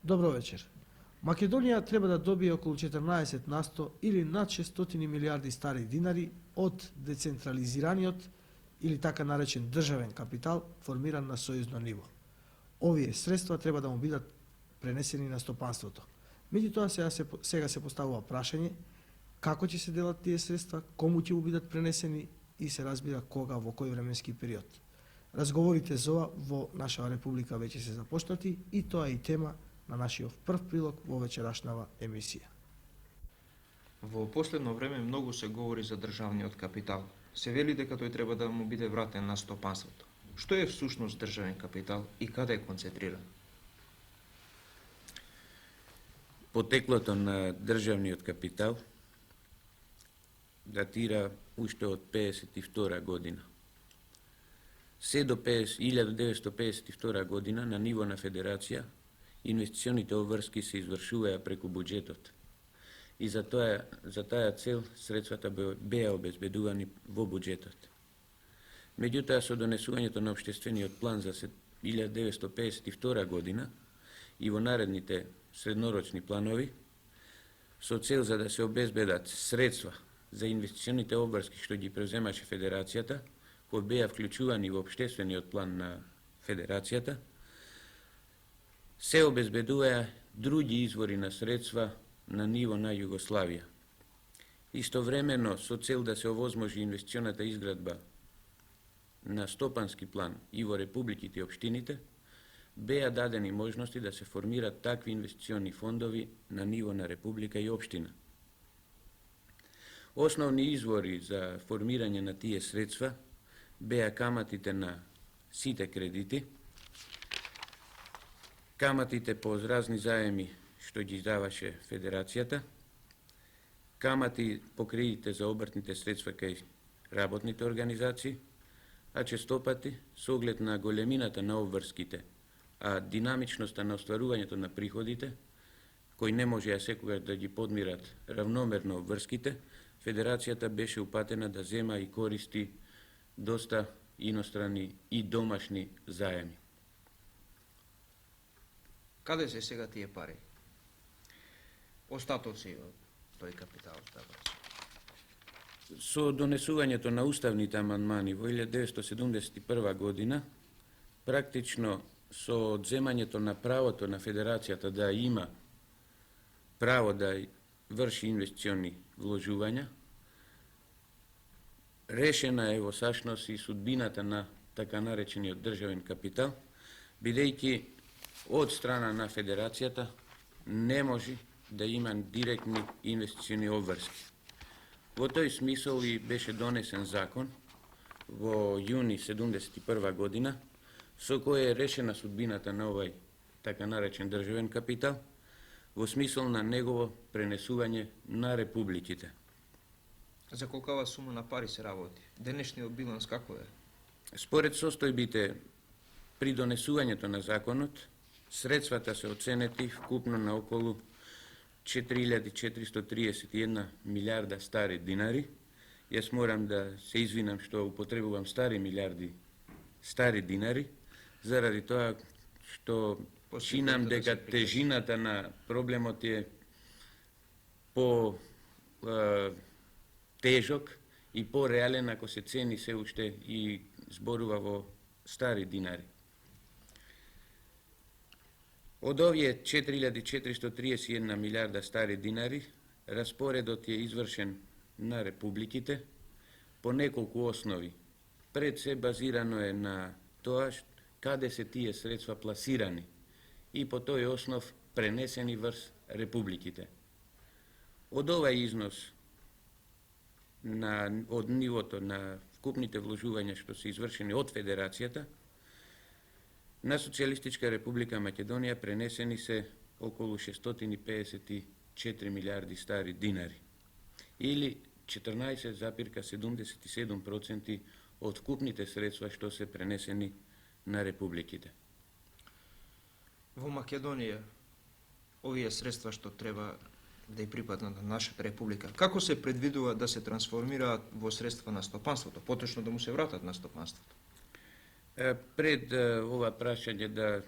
Добро вечер. Македонија треба да добие околу 14 на 100 или над 600 милиарди стари динари од децентрализираниот или така наречен државен капитал формиран на сојузно ниво. Овие средства треба да му бидат пренесени на стопанството. Меѓутоа сега се поставува прашање како ќе се делат тие средства, кому ќе му бидат пренесени и се разбира кога, во кој временски период. Разговорите за ова во нашава република веќе се започнати и тоа е и тема на нашиот прв прилог во вечерашнава емисија. Во последно време многу се говори за државниот капитал. Се вели дека тој треба да му биде вратен на стопанството. Што е всушност државен капитал и каде е концентриран? Потеклото на државниот капитал датира уште од 52 година. Се до 1952 година на ниво на федерација инвестиционите обврски се извршуваја преку буџетот и за таа цел средствата беа обезбедувани во буџетот. Меѓутоа, со донесувањето на Обштествениот план за 1952 година и во наредните среднорочни планови, со цел за да се обезбедат средства за инвестиционите обврски што ги превземаше федерацијата, кои беа вклучувани во Обштествениот план на федерацијата, се обезбедуваја други извори на средства на ниво на Југославија. Истовремено, со цел да се овозможи инвестиционата изградба на стопански план и во републиките и општините, беа дадени можности да се формират такви инвестициони фондови на ниво на република и општина. Основни извори за формирање на тие средства беа каматите на сите кредити, каматите по разни заеми што ги издаваше федерацијата, камати по кредите за обртните средства кај работните организации, а честопати, со оглед на големината на обврските, а динамичноста на остварувањето на приходите, кои не можеа секогаш да ги подмират равномерно обврските, федерацијата беше упатена да зема и користи доста инострани и домашни заеми. Каде се сега тие пари? Остатоци од тој капитал остават. Со донесувањето на уставните амандмани во 1971 година, практично со одземањето на правото на федерацијата да има право да врши инвестициони вложувања, решена е во сашност и судбината на така наречениот државен капитал, бидејќи од страна на федерацијата не може да има директни инвестициони обврски. Во тој смисол и беше донесен закон во јуни 1971 година, со кој е решена судбината на овај така наречен државен капитал, во смисол на негово пренесување на републиките. За колкава сума на пари се работи? Денешниот биланс како е? Според состојбите при донесувањето на законот, средствата се оценети вкупно на околу 4431 милиарда стари динари. Јас морам да се извинам што употребувам стари милиарди стари динари, заради тоа што чинам дека тежината на проблемот е по тежок и по-реален ако се цени се уште и зборува во стари динари. Од овие 4431 милиарда стари динари, распоредот е извршен на републиките по неколку основи. Пред се базирано е на тоа каде се тие средства пласирани и по тој основ пренесени врз републиките. Од овај износ од нивото на вкупните вложувања што се извршени од федерацијата, на Социјалистичка република Македонија пренесени се околу 654 милиарди стари динари или 14,77% од вкупните средства што се пренесени на републиките. Во Македонија, овие средства што треба да ја припаднат на нашата република, како се предвидува да се трансформираат во средства на стопанството, поточно да му се вратат на стопанството? Пред ова прашање да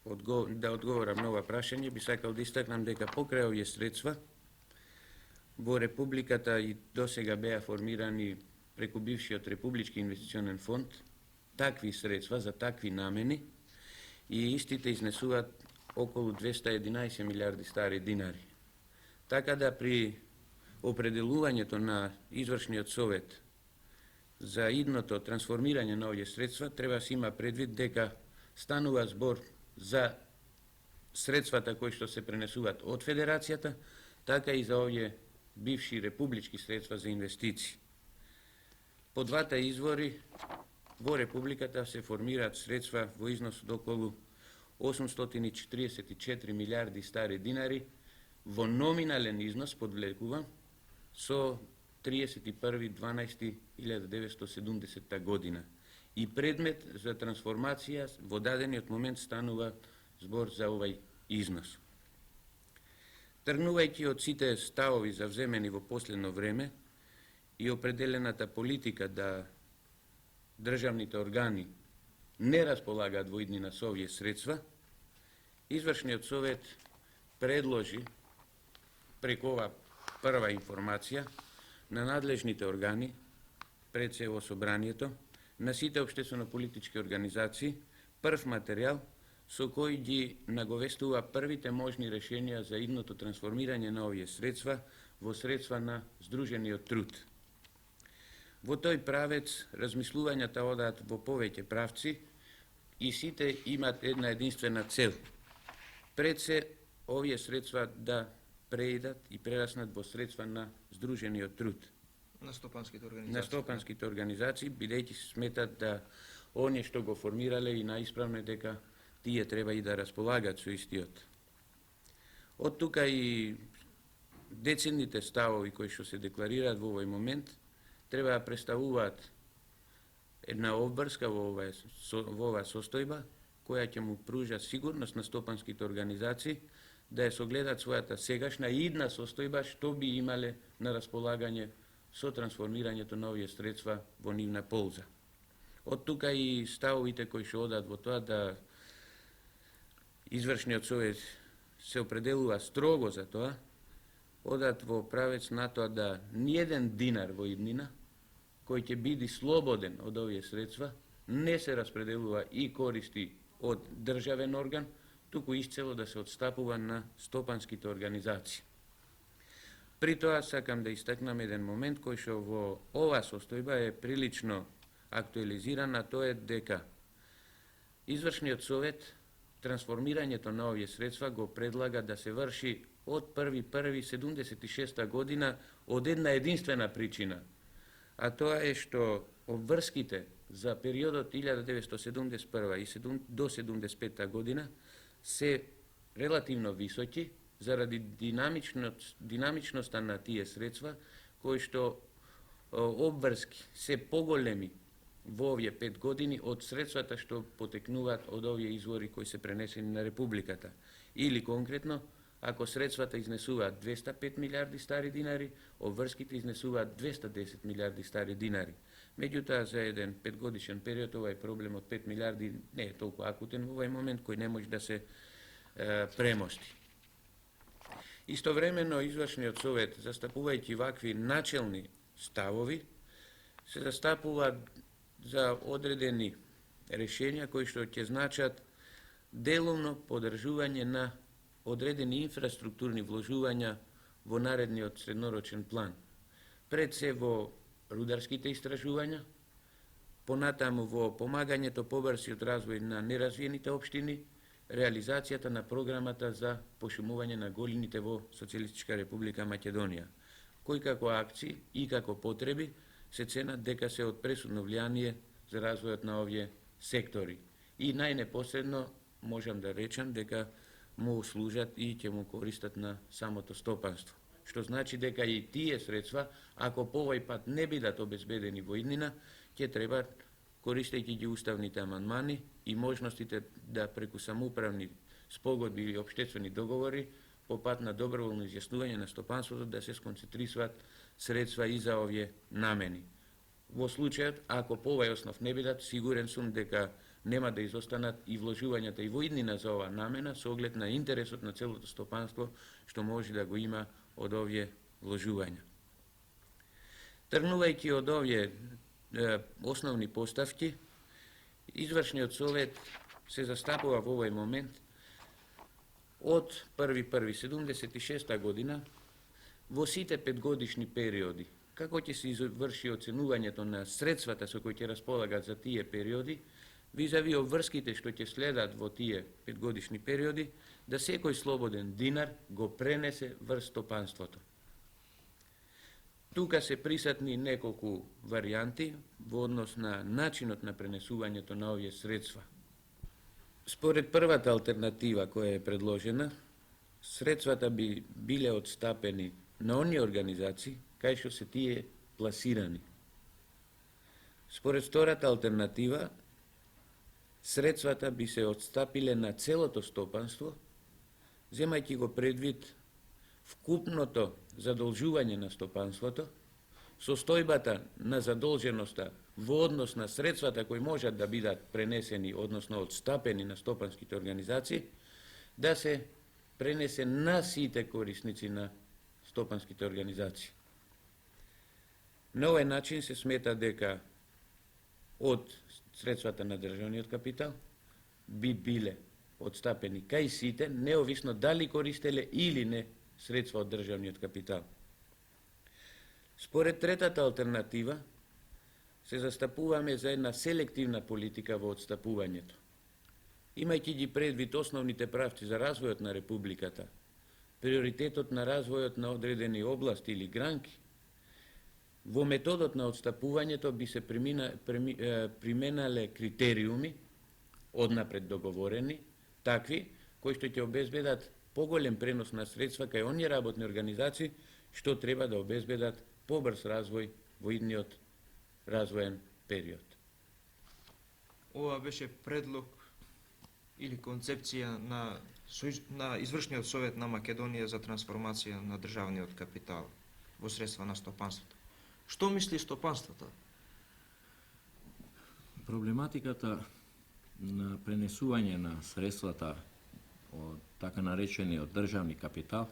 да одговорам на ова прашање, би сакал да истакнам дека покрај овие средства во Републиката и досега беа формирани преку бившиот Републички инвестиционен фонд такви средства за такви намени и истите изнесуваат околу 211 милиарди стари динари. Така да при определувањето на извршниот совет за идното трансформирање на овие средства треба да се има предвид дека станува збор за средствата кои што се пренесуваат од Федерацијата, така и за овие бивши републички средства за инвестиции. По двата извори во Републиката се формираат средства во износ од околу 844 милиарди стари динари, во номинален износ, подвлекувам, со 31.12.1970 година. И предмет за трансформација во дадениот момент станува збор за овај износ. Тргнувајќи од сите ставови завземени во последно време и определената политика да државните органи не располагаат во иднина со овие средства, Извршниот совет предложи преку ова прва информација на надлежните органи, пред се во собранието, на сите општествено-политички организации, прв материјал со кој ги наговестува првите можни решенија за идното трансформирање на овие средства во средства на Сдружениот труд. Во тој правец размислувањата одат во повеќе правци и сите имат една единствена цел. Пред се овие средства да преидат и прераснат во средства на Сдружениот труд. На стопанските организации. На стопанските организации, бидејќи сметат да оние што го формирале и наисправно е дека тие треба и да располагаат со истиот. Од тука и децидните ставови кои што се декларираат во овој момент треба да представуваат една обврска во оваа состојба која ќе му пружа сигурност на стопанските организации да ја согледаат својата сегашна и идна состојба што би имале на располагање со трансформирањето на овие средства во нивна полза. Од тука и ставовите кои што одат во тоа да Извршниот совет се определува строго за тоа, одат во правец на тоа да ниеден динар во иднина кој ќе биде слободен од овие средства не се распределува и користи од државен орган, туку исцело да се отстапува на стопанските организации. При тоа сакам да истакнам еден момент кој што во оваа состојба е прилично актуализиран, а тоа е дека Извршниот совет трансформирањето на овие средства го предлага да се врши од 1.1.76 година од една единствена причина, а тоа е што обврските за периодот 1971 и до 1975 година се релативно високи заради динамичноста на тие средства, кои што обврски се поголеми во овие 5 години од средствата што потекнуваат од овие извори кои се пренесени на Републиката. Или конкретно, ако средствата изнесуваат 205 милиарди стари динари, обврските изнесуваат 210 милиарди стари динари. Меѓутоа, за еден 5-годишен период, овај проблем од 5 милиарди не е толку акутен во овај момент, кој не може да се премости. Истовремено, Извршниот совет, застапувајќи вакви начелни ставови, се застапува за одредени решенија кои што ќе значат делумно подржување на одредени инфраструктурни вложувања во наредниот среднорочен план. Пред се во рударските истражувања, понатаму во помагањето побрзиот развој на неразвиените општини, реализацијата на програмата за пошумување на голините во Социјалистичка република Македонија, кои како акции и како потреби се ценат дека се од пресудно влијание за развојот на овие сектори. И најнепосредно можам да речам дека му служат и ќе му користат на самото стопанство. Што значи дека и тие средства, ако по овој пат не бидат обезбедени во иднина, ќе треба, користејќи ги уставните амандмани и можностите да преку самоуправни спогодби или општествени договори, по пат на доброволно изјаснување на стопанството да се сконцентрисуваат средства и за овие намени. Во случајот, ако по овој основ не бидат, сигурен сум дека нема да изостанат и вложувањата и во иднина за ова намена со оглед на интересот на целото стопанство што може да го има од овие вложувања. Тргнувајќи од овие основни поставки, Извршниот совет се застапува во овој момент од 1.1.76 година во сите петгодишни периоди, како ќе се изврши оценувањето на средствата со кои ќе располагат за тие периоди, визави обврските што ќе следат во тие петгодишни периоди, да секој слободен динар го пренесе врз стопанството. Тука се присатни неколку варијанти во однос на начинот на пренесувањето на овие средства. Според првата алтернатива која е предложена, средствата би биле отстапени на оние организации кај што се тие пласирани. Според втората алтернатива, средствата би се отстапиле на целото стопанство, земајќи го предвид вкупното задолжување на стопанството, состојбата на задолженоста во однос на средствата кои можат да бидат пренесени, односно отстапени на стопанските организации, да се пренесе на сите корисници на стопанските организации. На овој начин се смета дека од средствата на државниот капитал би биле отстапени кај сите, неовисно дали користеле или не средства од државниот капитал. Според третата алтернатива, се застапуваме за една селективна политика во отстапувањето. Имајќи ги предвид основните правци за развојот на Републиката, приоритетот на развојот на одредени области или гранки, во методот на отстапувањето би се применале критериуми, однапред договорени, такви, кои што ќе обезбедат поголем пренос на средства кај оние работни организации што треба да обезбедат побрз развој во идниот развоен период. Ова беше предлог или концепција на Извршниот совет на Македонија за трансформација на државниот капитал во средства на стопанството. Што мисли стопанството? Проблематиката на пренесување на средствата од така наречениот државни капитал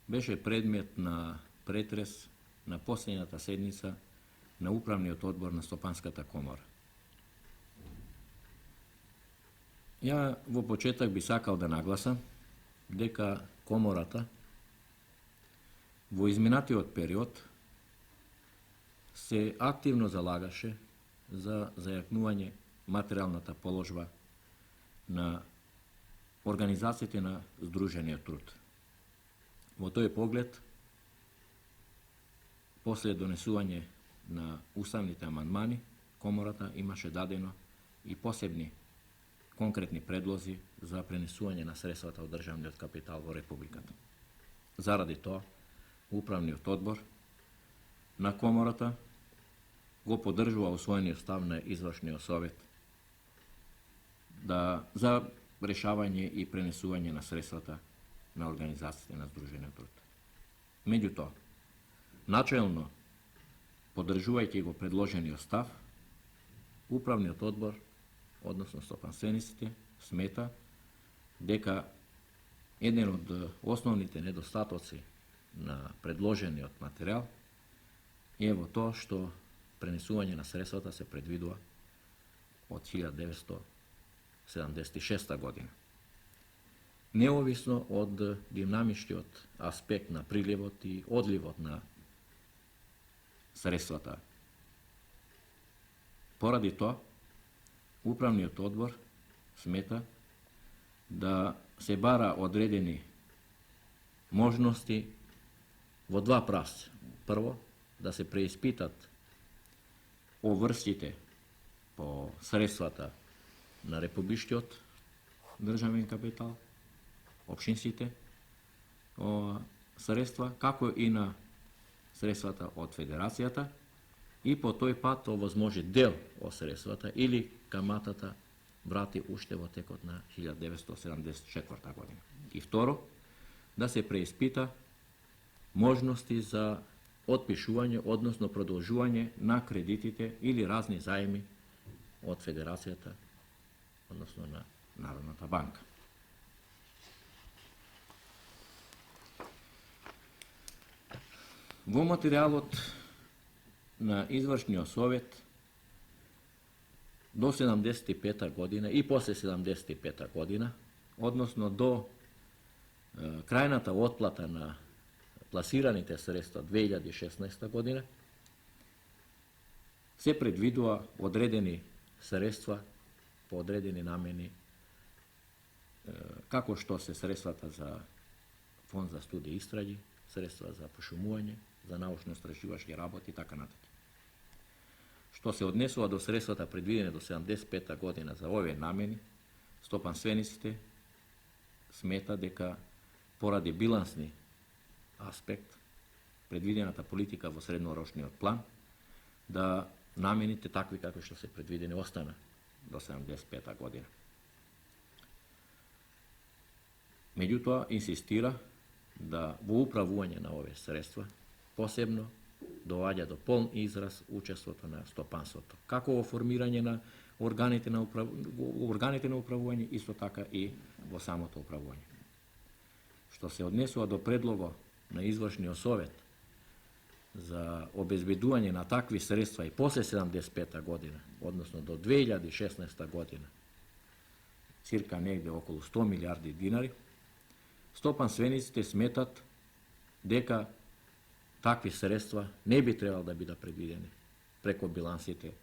беше предмет на претрес на последната седница на Управниот одбор на Стопанската комора. Ја во почеток би сакал да нагласам дека комората во изминатиот период се активно залагаше за зајакнување материјалната положба на организациите на Сдружениот труд. Во тој поглед, после донесување на уставните амандмани, комората имаше дадено и посебни конкретни предлози за пренесување на средствата од државниот капитал во Републиката. Заради тоа, Управниот одбор на комората го поддржува усвоениот став на Извршниот совет за решавање и пренесување на средствата на организациите на Сдружениот труд. Меѓутоа, начелно, поддржувајќи го предложениот став, Управниот одбор, односно стопанствениците, смета дека еден од основните недостатоци на предложениот материјал е во тоа што пренесување на средствата се предвидува од 1976 година. Неовисно од динамичниот аспект на приливот и одливот на средствата. Поради тоа, Управниот одбор смета да се бара одредени можности во два правца. Прво, да се преиспитат обврските по средствата на републичкиот државен капитал, општинските средства, како и на средствата од Федерацијата, и по тој пат овозможи дел од средствата или каматата врати уште во текот на 1974 година. И второ, да се преиспита можности за отпишување, односно продолжување на кредитите или разни заеми од Федерацијата odnosno na Narodната банка. Во материјалот на извршниот совет до 75 година и после 75 година, односно до крајната отплата на пласираните средства 2016 година, се предвидува одредени средства по одредени намени, како што се средствата за фонд за студии и истраги, средства за пошумување, за научно-истражувачки работи и така натаму. Што се однесува до средствата предвидени до 75 година за овие намени, стопанствениците смета дека поради билансни аспект, предвидената политика во среднорочниот план, да намените такви како што се предвидени остана до 75 година. Меѓутоа, инсистира да во управување на овие средства посебно доаѓа до полн израз учеството на стопанството, како во формирање на органите на управување, исто така и во самото управување. Што се однесува до предлого на извршниот совет за обезбедување на такви средства и после 75 година, односно до 2016 година, цирка негде околу 100 милиарди динари, стопанствениците сметат дека такви средства не би требало да бидат предвидени преко билансите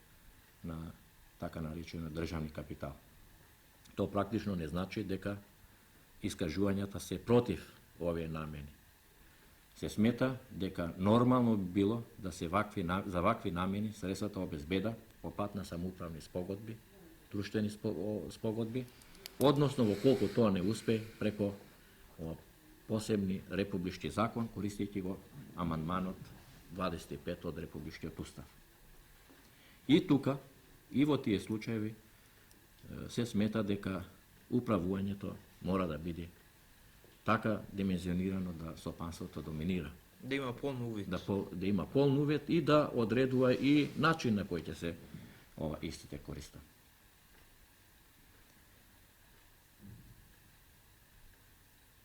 на така наречениот државни капитал. Тоа практично не значи дека искажувањата се против овие намени. Се смета дека нормално би било да се за вакви намени средствата обезбеда по пат на самоуправни спогодби, друштвени спогодби, односно во колку тоа не успее преко посебни републички закон, користејќи го амандманот 25 од Републичкиот устав. И тука, и во тие случаеви, се смета дека управувањето мора да биде така димензионирано да стопанството доминира. Да има полн увид. Да има полн увид и да одредува и начин на кој ќе се истите користат.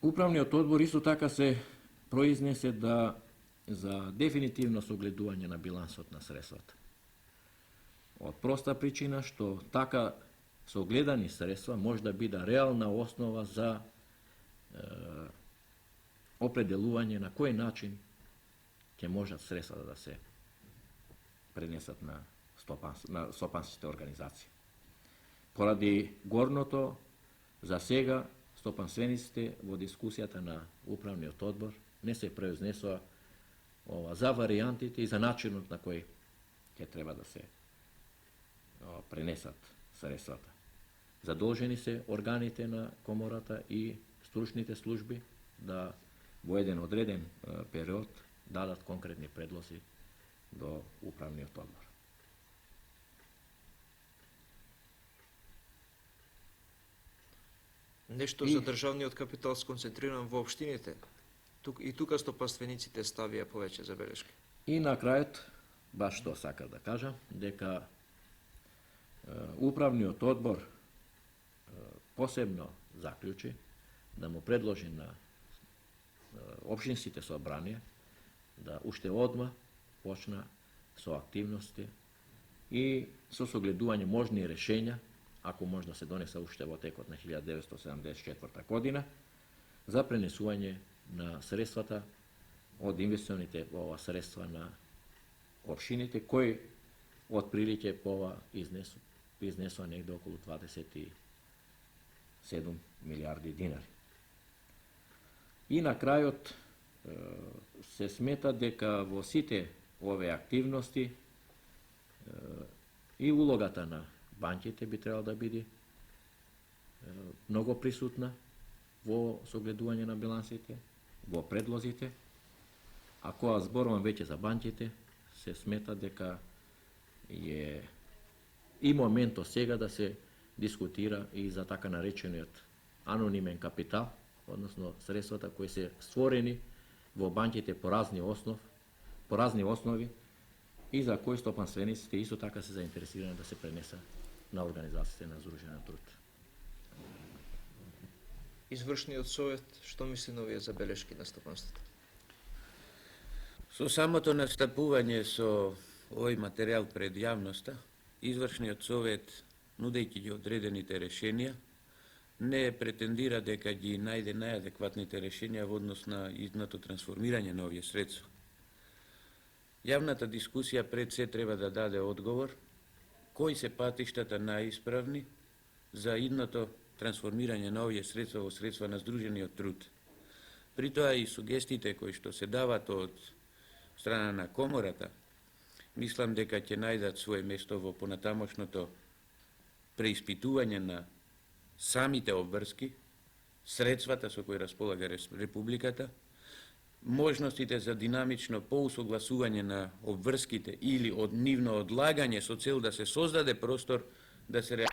Управниот одбор исто така се произнесе да за дефинитивно согледување на билансот на средствата. Од проста причина што така согледани средства може да биде реална основа за определување на кој начин ќе можат средствата да се пренесат на стопанските организации. Поради горното, за сега стопанствениците во дискусијата на управниот одбор не се произнесува за варијантите и за начинот на кој ќе треба да се пренесат средствата. Задолжени се органите на комората и стручните служби да во еден одреден период дадат конкретни предлози до управниот одбор. Нешто за државниот капитал сконцентриран во општините. И тука стопанствениците ставија повеќе забелешки. И на крајот, баш тоа сакав да кажам, дека управниот одбор посебно заклучи да му предложи на општинските собранија да уште одма почна со активности и со согледување можни решења, ако може да се донесе уште во текот на 1974 година, за пренесување на средствата од инвестиционите средства на општините, кои отприлike по ова изнесува негде околу 27 милиарди динари. И на крајот се смета дека во сите овие активности и улогата на банките би требало да биде многу присутна во согледување на билансите, во предлозите, а кога зборувам веќе за банките, се смета дека е и моментот сега да се дискутира и за така наречениот анонимен капитал, односно средствата кои се створени во банките по разни основи и за кои стопанствениците исто така се заинтересирани да се пренесат на организациите на Сдружениот труд. извршниот совет, што мисли на овие забелешки на стопанството? Со самото настапување со овој материјал пред јавноста, извршниот совет, нудејќи ги одредените решенија, не претендира дека ги најде најадекватните решенија во однос на идното трансформирање на овие средства. Јавната дискусија пред се треба да даде одговор кои се патиштата најисправни за идното трансформирање на овие средства во средства на здружениот труд. При тоа и сугестиите кои што се дават од страна на комората, мислам дека ќе најдат свое место во понатамошното преиспитување на самите обврски, средствата со кои располага Републиката, можностите за динамично поусогласување на обврските или од нивно одлагање со цел да се создаде простор да се